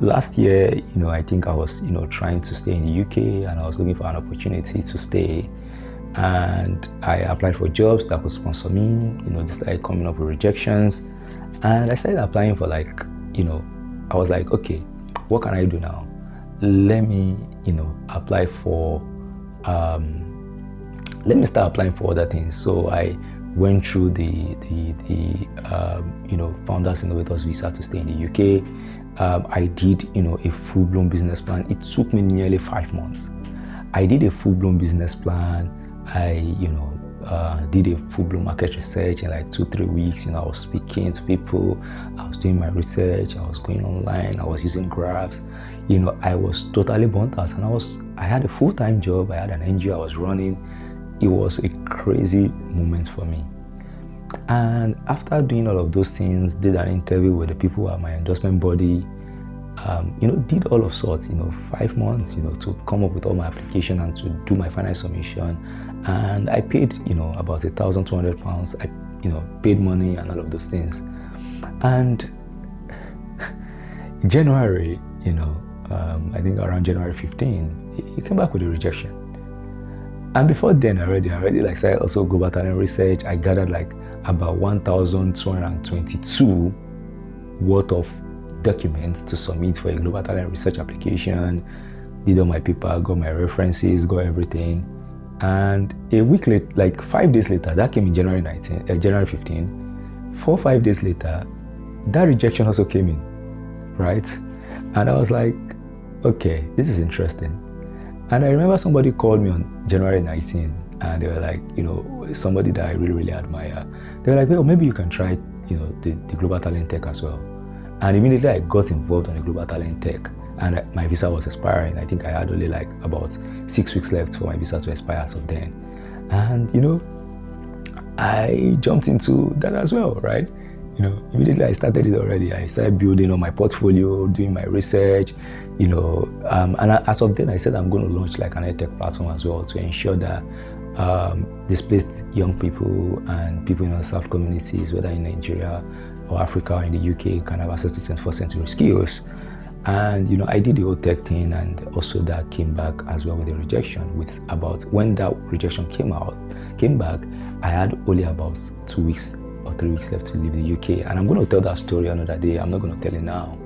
last year, I think I was, trying to stay in the UK and I was looking for an opportunity to stay. And I applied for jobs that could sponsor me, just like coming up with rejections. And I started applying for I was like, okay, what can I do now? Let me, apply for, let me start applying for other things. So I went through the Founders Innovators Visa to stay in the UK. I did, a full-blown business plan. It took me nearly 5 months. I did a full-blown business plan. I, did a full-blown market research in like 2-3 weeks. I was speaking to people. I was doing my research. I was going online. I was using graphs. I was totally burnt out, and I had a full-time job. I had an NGO I was running. It was a crazy moment for me. And after doing all of those things, did an interview with the people at my endorsement body, did all of sorts, 5 months, to come up with all my application and to do my final submission. And I paid, about £1,200. I, paid money and all of those things. And January, I think around January 15, he came back with a rejection. And before then, already like started also global talent research. I gathered like about 1,222 worth of documents to submit for a global talent research application. Did all my paper, got my references, got everything. And a week later, like 5 days later, that came in January 15. 4-5 days later, that rejection also came in, right? And I was like, okay, this is interesting. And I remember somebody called me on January 19, and they were like, somebody that I really, really admire. They were like, well, maybe you can try, the Global Talent Tech as well. And immediately I got involved on the Global Talent Tech, and my visa was expiring. I think I had only like about 6 weeks left for my visa to expire as of then. And, I jumped into that as well, right? Immediately I started it already. I started building on my portfolio, doing my research, and as of then I said I'm going to launch like an edtech platform as well to ensure that displaced young people and people in underserved communities, whether in Nigeria or Africa or in the UK, can have access to 21st century skills. And I did the whole tech thing, and also that came back as well with a rejection. When that rejection came back, I had only about 2 weeks or 3 weeks left to leave the UK. And I'm going to tell that story another day. I'm not going to tell it now.